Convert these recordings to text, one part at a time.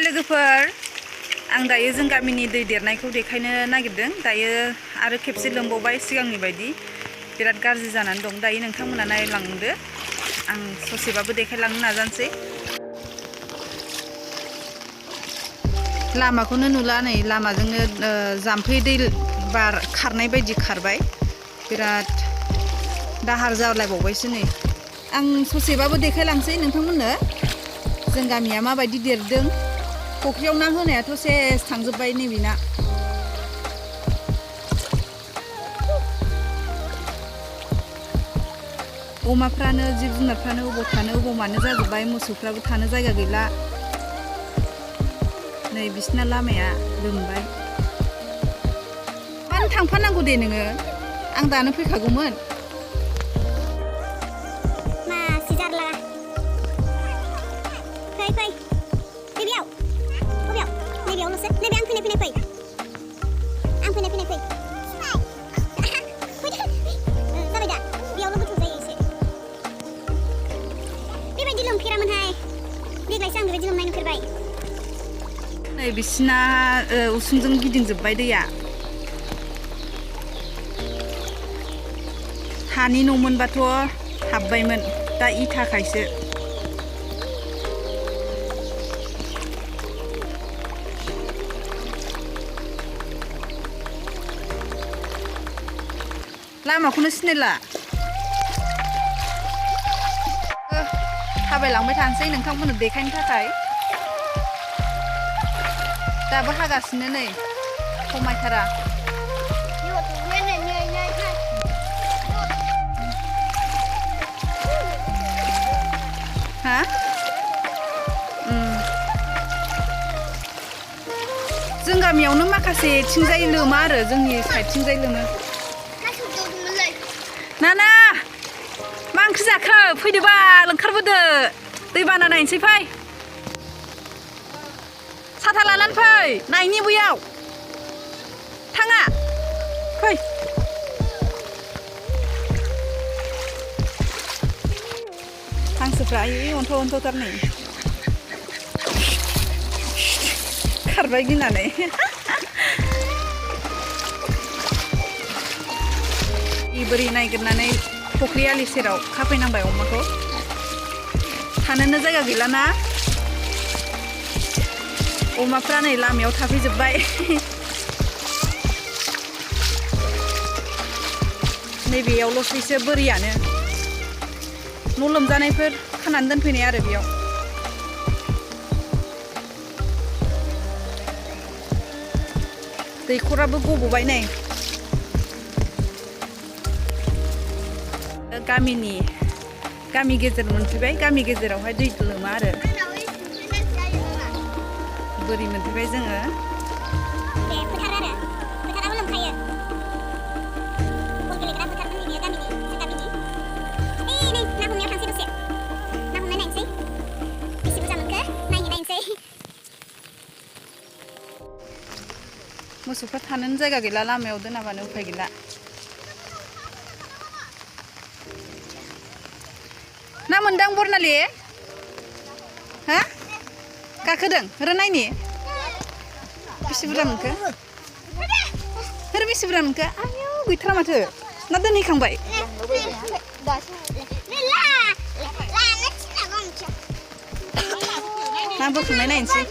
लोगोफोर आं दायो जों गामिनि दै देरनायखौ देखायनो नागिरदों दायो आरो खेबसे लोमबावबाय सिगांनि बायदि बिराद गाज्रि जानानै दं दायो नोंथांमोना नायलांदो आं ससेबाबो देखायलांनो नाजानोसै लामाखौनो नुला नै लामाजोंनो जाम्फै दै बार खारनाय बायदि खारबाय बिराद दाहार जालायबावबायसो नै आं ससेबाबो देखायलांसै नोंथांमोननो जों गामिया माबायदि देरदों फख्रियाव ना होनायाथ' सेस थांजोब्बाय नैबेना अमाफ्रानो जिब जुनारफ्रानो अबाव थानो अबाव मानो जाजोब्बाय मोसौफ्राबो थानो जायगा गैला नै बिसिना लामाया लोमबाय मानो थांफानांगौ दे नोङो आं दानो फैखागौमोन नै बिसिना उसुंजों गिदिंजोब्बाय दैया हानि न'मोनबाथ' हाबबायमोन दा इथाखायसो लामाखौनो सिनायला थाबायलांबाय थानोसै नोंथांमोननो देखायनो थाखाय दाबो हागासिनो नै खमायथारा हा जों गामियावनो माखासे थिंजाय लोमा आरो जोंनि साइडथिंजाय लोमो नाना मा ओंख्रि जाखो फैदो बाल ओंखारबोदो दै बाना नायनोसै फै साथा लानानै फै नायनि बैयाव थाङा फै हांसोफ्रा आयै अन्थाव-अन्थावथार नै खारबाय गिनानै बोरै नागिरनानै फख्रि आलि सेराव खाफैनांबाय अमाखौ थानोनो जायगा गैलाना अमाफ्रा नै लामायाव थाफैजोब्बाय नैबेयावल'सैसो बोरियानो न' लोमजानायफोर खानानै दोनफैनाय आरो बेयाव दैखराबो गबोबाय नै गामि गेजेर मोनफैबाय गामि गेजेरावहाय दै लोमा आरो बोरि मोनफैबाय जोङो मोसौफ्रा थानोनो जायगा गैला लामायाव दोनाबानो उफाय गैला ना मोनदां बरनालि हा गाखोदों नायनि बेसे बुरजा मोनखो बेसे बुरजा मोनखो आयौ गैथारा माथो ना दोनहैखांबाय ना बोखांनाय नायनोसै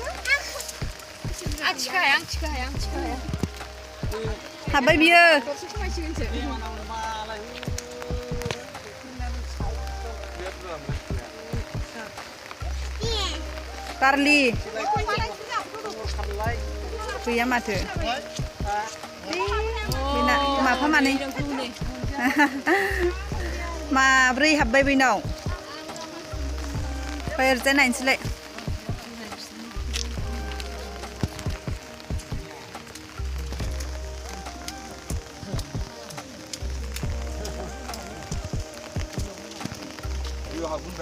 हाबबाय बियो बारलि गैया माथो बेना माफा मानै माब्रै हाबबाय बेनाव फै ओरैजाय नायनोसैलाय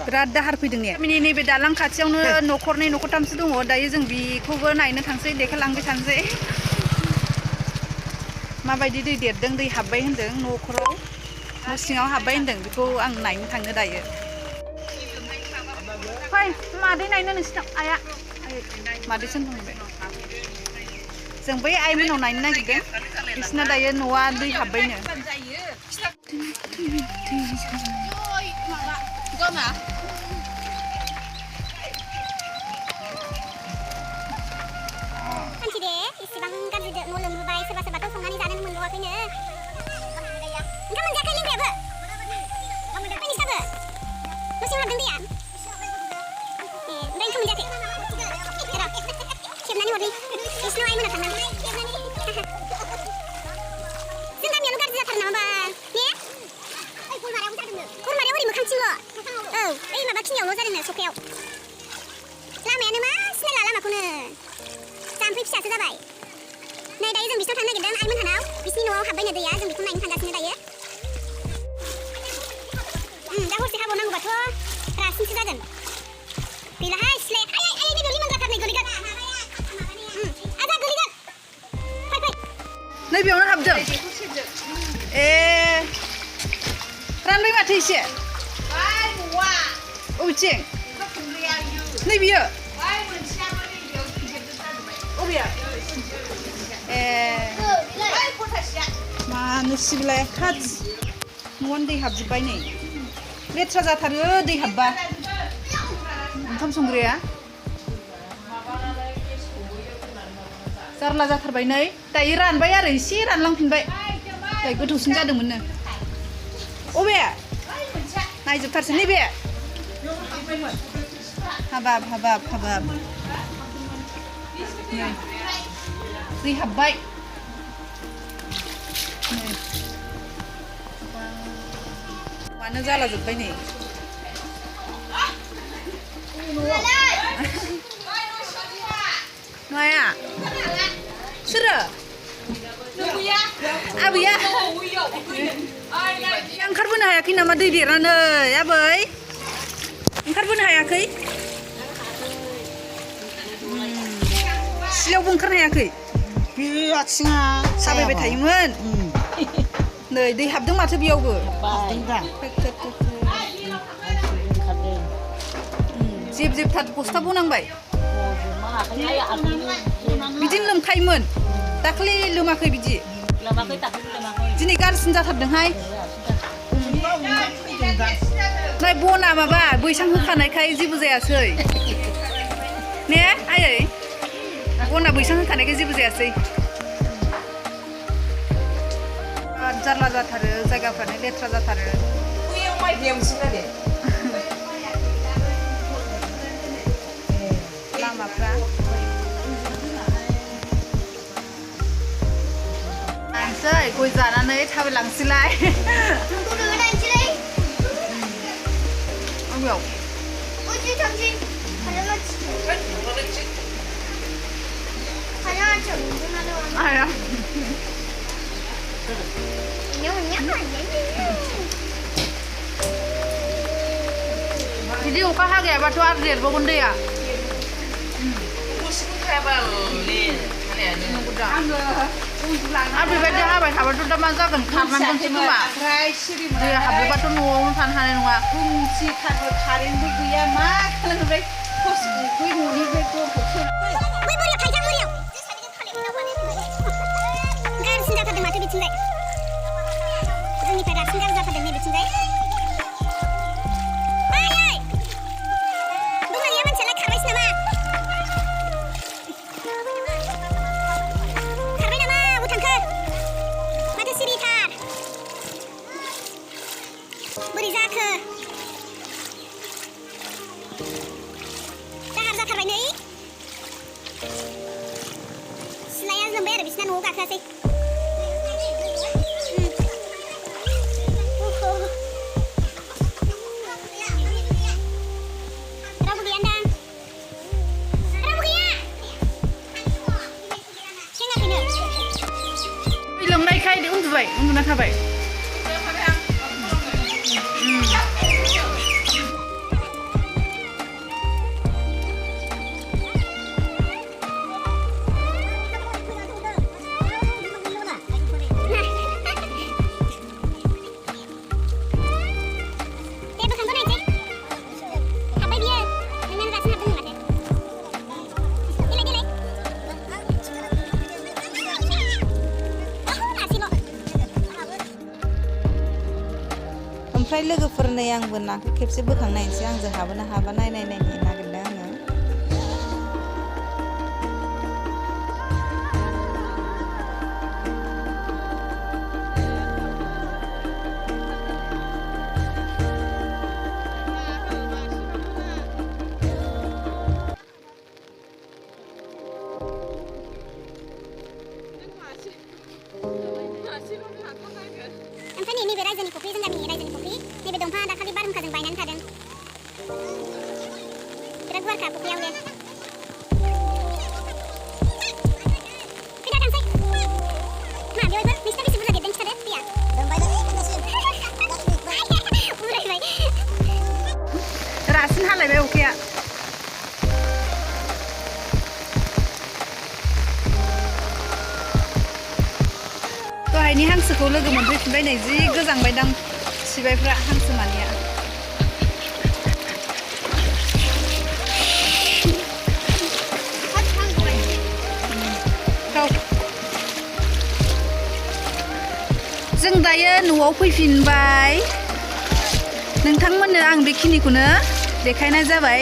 बिराद दाहार फैदों ने गामिनि नैबे दालां खाथियावनो न'खरनै न'खरथामसो दङ दायो जों बेखौबो नायनो थांसै देखायलांबाय थानोसै माबायदि दै देरदों दै हाबबाय होनदों न'खराव न' सिङाव हाबबाय होनदों बेखौ आं नायनो थांनो दायो फै मादै नायनो नोंसिनाव आया मादै सोंखांबाय जों बै आइमोनाव नायनो नागिरदों बिसिना दायो न'आ दै हाबबायनो इसेबां गाज्रि न' लोमहोबाय सोरबा सोरबाथ' संनानै जानो मोनबावाखैनो ओंखाम मोनजायाखै लोंग्रायाबो ओमफ्राय नोंसाबो न' सिङाव हाबदों दैया ओमफ्राय ओंखाम मोनजायाखै खेबनानै हरनि बिसिनाव आइमोना थांनानै जों गामियावल' गाज्रि जाथारो नामा ने गरमारायाव ओरै मोखांथिंल' औ ओइ माबा खिनियावल' जादोंनो सखायाव लामायानो मा सिनायला लामाखौनो जाम्फै फिसासो जाबाय नै दायो जों बिसिनाव थांनो नागिरदों आइमोनहानाव बिसिनि न'आव हाबबायनो दैया जों बेखौ नायनो थांगासिनो दायो दा हरसे हाबावनांगौबाथ' रासिनसो जागोन गैलाहाय सिलाया आइ नै गोलैमोनग्राथार नै गोलैगोन आजा गोलैगोन फै नै बेयावनो हाबदों ए रानबाय माथो एसे अबेथिं नै बियो ए मानो सिबलाय खाथि न'आवनो दै हाबजोब्बाय नै लेथ्रा जाथारो दै हाबबा ओंखाम संग्राया जारला जाथारबाय नै दायो रानबाय आरो एसे रानलांफिनबाय दायो गोथौसिन जादोंमोननो अबे नायजोबथारसै नैबे हाबाब हाबाब हाबाब नै दै हाबबाय मानो जाला जोब्बाय नै माया सोरो आबैया ओंखारबोनो हायाखै नामा दै देरनानै आबै ओंखारबोनो हायाखै सिलायावबो ओंखारनो हायाखै बे आथिङा साबायबाय थायोमोन नै दै हाबदों माथो बेयावबो जेब जेबथार बस्था बनांबाय बिदिनो लोमखायोमोन दाखालि लोमाखै बिदि दिनै गाज्रिसिन जाथारदोंहाय नै बना माबा बैसां होखानायखाय जेबो जायासै ने आयै बना बैसां होखानायखाय जेबो जायासै जारला जाथारो जायगाफ्रानो लेथ्रा जाथारो लामाफ्रा लांसै गय जानानै थाबायलांसैलाय अबेयाव 아야. Jadi uka hage apa tuh ardir bangun deh ya? Abi beda apa? Apa tuh udah masak kan? Karena kunci cuma. Dia habis batu nuang tan hane nuang. Kunci karena karin tuh dia mak kalau lebih kos gue muni betul betul. Udah sampai. ओमफ्राय लोगोफोरनो आंबो नाखौ खेबसे बोखांनायनोसै आंजों हाबोना हाबा नायनो नागिरदों आङो। ओमफ्राय नैबे रायजोनि फुख्रि जों गामिनि रायजोनि फुख्रि नैबे दंफाङा दाखालि बारहुंखाजों बायनानै थादों। बिराद गुवारखा फुख्रियावनो। फैदा थांसै। मा बेवहायबो नोंसिना बेसे बुरजा देरदों खिथादो दैया? उरायबाय। रासिन हालायबाय अखाया। दहायनि हांसोखौ लोगो मोनफैफिनबाय नै जि गोजांबायदां सिबायफ्रा हांसो मानिया। जों दायो न'आव फैफिनबाय। नोंथांमोननो आं बेखिनिखौनो देखायनाय जाबाय।